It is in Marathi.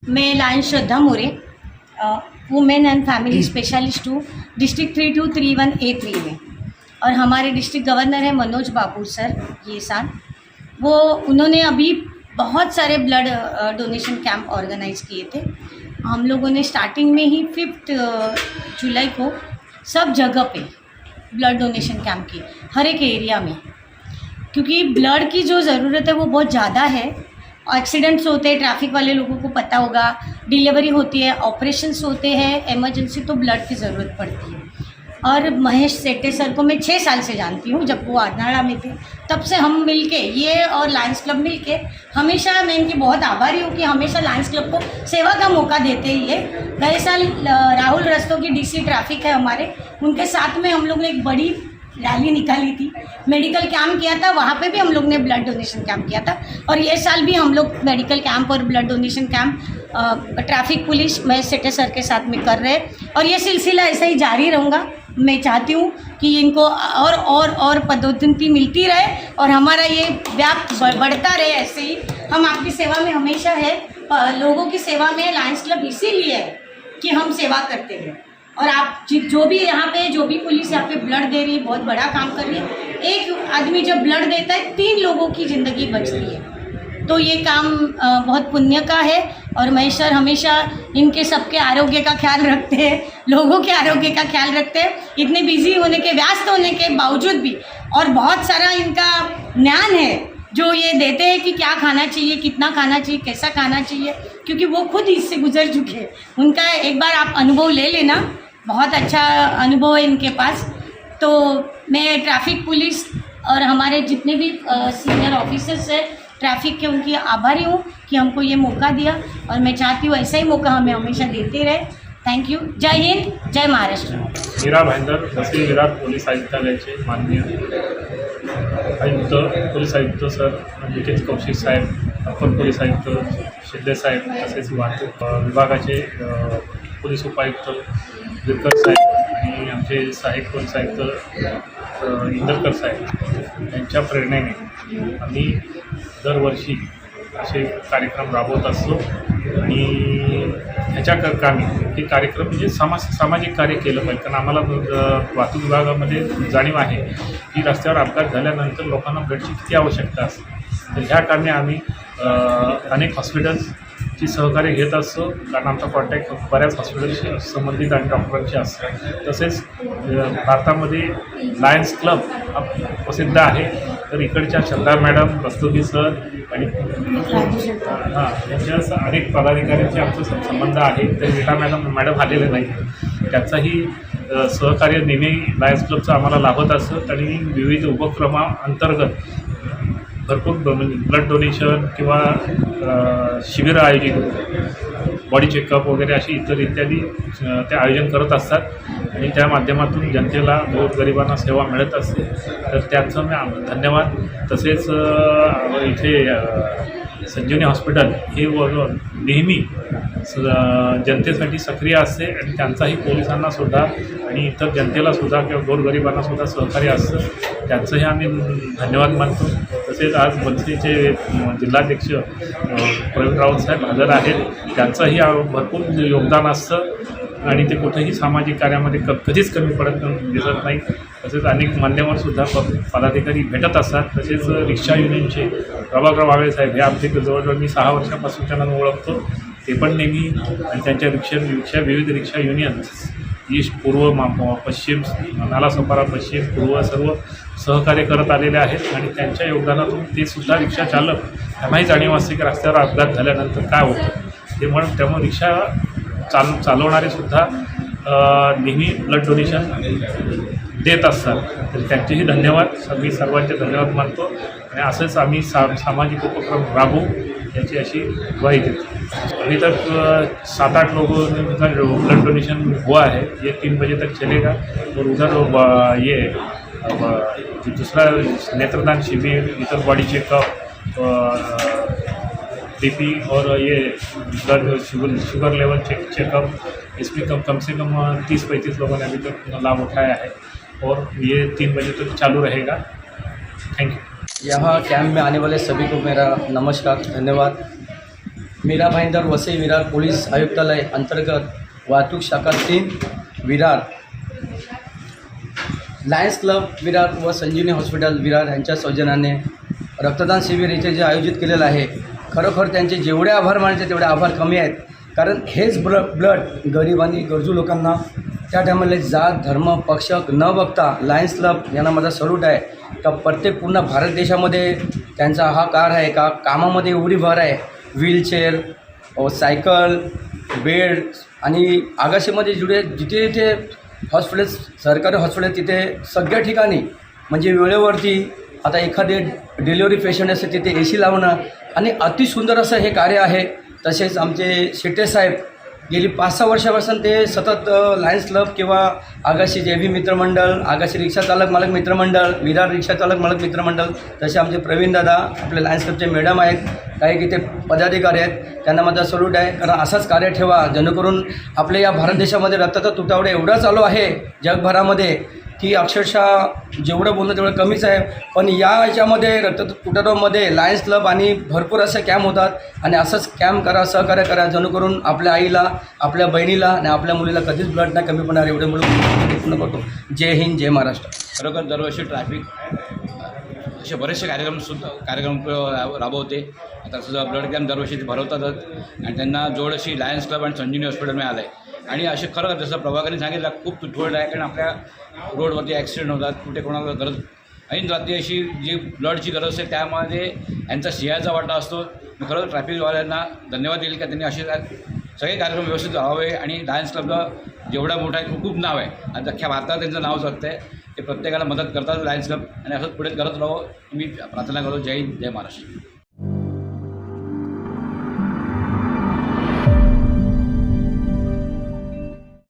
मैं lion Shraddha More, women and family specialist हूँ डिस्ट्रिक्ट 3231A3 में। और हमारे डिस्ट्रिक्ट गवर्नर हैं मनोज बाबू सर ये साल। उन्होंने अभी बहुत सारे ब्लड डोनेशन कैंप ऑर्गेनाइज़ किए थे। हम लोगों ने स्टार्टिंग में ही 5 जुलाई को सब जगह पे ब्लड डोनेशन कैंप किए, हर एक एरिया में, क्योंकि ब्लड की जो ज़रूरत है वो बहुत ज़्यादा है। एक्सीडेंट्स होते हैं, ट्रैफिक वाले लोगों को पता होगा, डिलीवरी होती है, ऑपरेशंस होते हैं, इमरजेंसी, तो ब्लड की ज़रूरत पड़ती है। और महेश सेट्टे सर को मैं 6 साल से जानती हूँ, जब वो आरनाड़ा में थे तब से हम मिलके, ये और लायंस क्लब मिलके, हमेशा मैं इनकी बहुत आभारी हूँ कि हमेशा लायंस क्लब को सेवा का मौका देते ही है। गए साल राहुल रस्तोगी डीसी ट्रैफिक है हमारे, उनके साथ में हम लोग ने एक बड़ी रैली निकाली थी, मेडिकल कैंप किया था, वहाँ पे भी हम लोग ने ब्लड डोनेशन कैंप किया था। और ये साल भी हम लोग मेडिकल कैंप और blood donation camp traffic police Mahesh Sette sir के साथ में कर रहे हैं। और ये सिलसिला ऐसा ही जारी रहूँगा। मैं चाहती हूँ कि इनको और पदोन्नति मिलती रहे और हमारा ये व्याप बढ़ता रहे। ऐसे ही हम आपकी सेवा में हमेशा है, लोगों की सेवा में लायंस क्लब इसीलिए है कि हम सेवा करते हैं। और आप जो भी यहाँ पे, जो भी पुलिस यहाँ पे ब्लड दे रही है, बहुत बड़ा काम कर रही है। एक आदमी जब ब्लड देता है 3 लोगों की ज़िंदगी बचती है, तो ये काम बहुत पुण्य का है। और महेश सर हमेशा इनके सबके आरोग्य का ख्याल रखते हैं, लोगों के आरोग्य का ख्याल रखते हैं, इतने बिजी होने के, व्यस्त होने के बावजूद भी। और बहुत सारा इनका ज्ञान है जो ये देते हैं कि क्या खाना चाहिए, कितना खाना चाहिए, कैसा खाना चाहिए, क्योंकि वो खुद इससे गुजर चुके हैं। उनका एक बार आप अनुभव ले लेना, बहुत अच्छा अनुभव है इनके पास। तो मैं ट्रैफिक पुलिस और हमारे जितने भी सीनियर ऑफिसर्स हैं ट्रैफिक के, उनकी आभारी हूँ कि हमको ये मौका दिया। और मैं चाहती हूँ ऐसा ही मौका हमें हमेशा देते रहे। Thank you. जय हिंद, जय महाराष्ट्र। मीरा भाईंदर, तहसील विरार पोलीस आयुक्तालयाचे माननीय आयुक्त, पोलीस आयुक्त सर निकेत कौशिक साहेब, अप्पर पोलीस आयुक्त शिंदे साहेब, तसेच वाहतूक विभागाचे पोलीस उपायुक्त विरकर साहेब आणि आमचे सहाय्यक पोलीस आयुक्त इंदरकर साहेब यांच्या प्रेरणेने आम्ही दरवर्षी असे कार्यक्रम राबवत असतो। आणि ह्याच्या कामी हे कार्यक्रम म्हणजे सामाजिक कार्य केलं पाहिजे, कारण आम्हाला वाहतूक विभागामध्ये जाणीव आहे की रस्त्यावर अपघात झाल्यानंतर लोकांना ब्लडची किती आवश्यकता असते। तर ह्या कामी आम्ही अनेक हॉस्पिटल्सची सहकार्य घेत असतो, कारण आमचा कॉन्टॅक्ट बऱ्याच हॉस्पिटलशी संबंधित आणि डॉक्टरांशी असतो। तसेच भारतामध्ये लायन्स क्लब हा प्रसिद्ध आहे, तर इकडच्या श्रद्धा मॅडम, रस्तोगी सर आणि यांच्या अनेक पदाधिकाऱ्यांचे आमचा संबंध आहे। तर मीरा मॅडम आलेले नाही, त्याचाही सहकार्य नेहमी लायन्स क्लबचं आम्हाला लाभत असतं। आणि विविध उपक्रमांतर्गत भरपूर ब्लड डोनेशन किंवा शिबिरं आयोजित, बॉडी चेकअप वगैरे अशी इत्यादी ते आयोजन करत असतात आणि त्या माध्यमातून जनतेला, गोरगरिबांना सेवा मिळत असते। तर त्याचं मी धन्यवाद। तसेच इथे संजीवनी हॉस्पिटल हे नेहमी जनतेसाठी सक्रिय असते आणि त्यांचाही पोलिसांनासुद्धा आणि इतर जनतेलासुद्धा किंवा गोरगरिबांनासुद्धा सहकार्य असतं, त्यांचंही आम्ही धन्यवाद मानतो। तसेच आज मनसेचे जिल्हाध्यक्ष प्रवीण राऊत साहेब हजर आहेत, त्यांचंही भरपूर योगदान असतं आणि ते कुठेही सामाजिक कार्यामध्ये कधीच कमी दिसत नाही। तसेच अनेक मान्यवरसुद्धा पदाधिकारी भेटत असतात। तसेच रिक्षा युनियनचे प्रभाकरराव वाळे साहेब हे आमचे जवळजवळ मी 6 वर्षापासून त्यांना ओळखतो, ते पण नेहमी आणि त्यांच्या विविध रिक्षा युनियन्स ईस्ट, पूर्व, पश्चिम, नालासोपारा पश्चिम, पूर्व सर्व सहकार्य करत आलेले आहेत। आणि त्यांच्या योगदानातून ते सुद्धा रिक्षा चालक त्यांनाही जाणीव असते की रस्त्यावर अपघात झाल्यानंतर काय होतं, त्यामुळे रिक्षा चालवणारे सुद्धा नेहमी ब्लड डोनेशन देत असतात। तर त्यांचेही धन्यवाद, मी सर्वांचे धन्यवाद मानतो आणि असंच आम्ही सामाजिक उपक्रम राबवू याची अशी ग्वाही देतो। अभी तक 7-8 लोगों का ब्लड डोनेशन हुआ है, ये 3 बजे तक चलेगा। और उधर ये दूसरा नेत्रदान शिविर, इधर बॉडी चेकअप, बीपी और ये ब्लड शुगर लेवल चेकअप, इसमें कम से कम 30-35 लोगों ने अभी तक लाभ उठाया है और ये 3 बजे तक चालू रहेगा। Thank you. यहाँ कैंप में आने वाले सभी को मेरा नमस्कार, धन्यवाद। मीरा भाईंदर वसई विरार पोलीस आयुक्तालय अंतर्गत वाहतूक शाखा 3 विरार, लायन्स क्लब विरार व संजीवनी हॉस्पिटल विरार यांच्या सौजन्याने रक्तदान शिबिर इथे जे आयोजित केलेलं आहे, खरोखर त्यांचे जेवढे आभार मानायचे तेवढे आभार कमी आहेत. कारण हेच ब्लड गरीब आणि गरजू लोकांना त्या टायमाला जात धर्म पक्ष न बघता लायन्स क्लब यांना माझा सल्यूट आहे. का प्रत्येक पूर्ण भारत देशामध्ये त्यांचा हा कार आहे का कामामध्ये एवढी भर आहे. व्हीलचेअर, सायकल, बेड आणि आगाशीमध्ये जिथे जिथे हॉस्पिटल सरकारी हॉस्पिटल तिथे सगळ्या ठिकाणी म्हणजे वेळेवरती आता एखादे डिलिव्हरी पेशंट असेल तिथे AC लावणं आणि अतिसुंदर असं हे कार्य आहे. तसेच आमचे शेट्टे साहेब गेली 5-6 वर्षापासून ते सतत लायन्स क्लब किंवा आगाशी JV मित्रमंडळ, आगाशी रिक्षा चालक मालक मित्रमंडळ, विरार रिक्षा चालक मालक मित्रमंडळ, तसे आमचे प्रवीण दादा आपले लायन्स क्लबचे मॅडम आहेत, काही तिथे पदाधिकारी आहेत, त्यांना माझा सल्यूट आहे. कारण असाच कार्य ठेवा जेणेकरून आपल्या या भारत देशामध्ये रक्ताचा तुटवडा एवढा चालू आहे जगभरामध्ये की अक्षरशः जेवढं बोलणं तेवढं कमीच आहे. पण या याच्यामध्ये रक्ताचा तुटवड्यामध्ये लायन्स क्लब आणि भरपूर असे कॅम्प होतात आणि असंच कॅम्प करा, सहकार्य करा जेणेकरून आपल्या आईला, आपल्या बहिणीला आणि आपल्या मुलीला कधीच ब्लड नाही कमी पडणार एवढे मुलं पूर्ण करतो. जय हिंद, जय महाराष्ट्र. खरोखर दरवर्षी ट्रॅफिक असे बरेचसे कार्यक्रम राबवते. आता सुद्धा ब्लड कॅम्प दरवर्षी ते भरवतातच आणि त्यांना जोड अशी लायन्स क्लब आणि संजीवनी हॉस्पिटल मिळालं आहे. आणि असे खरं जसं प्रभाकरने सांगितलं खूप तुटवड आहे. कारण आपल्या रोडवरती ॲक्सिडेंट होतात, कुठे कोणाला गरज ऐन रात्री अशी जी ब्लडची गरज असते त्यामध्ये यांचा सिंहाचा वाटा असतो. मी खरं ट्रॅफिकवाल्यांना धन्यवाद देईल का त्यांनी असे सगळे कार्यक्रम व्यवस्थित व्हावे. आणि लायन्स क्लबला जेवढा मोठा आहे खूप नाव आहे आणि अख्ख्या भारतात त्यांचं नाव चालतं आहे. ते प्रत्येकाला मदत करतात लायन्स क्लब आणि असंच पुढे करत राहावं मी प्रार्थना करतो. जय हिंद, जय महाराष्ट्र.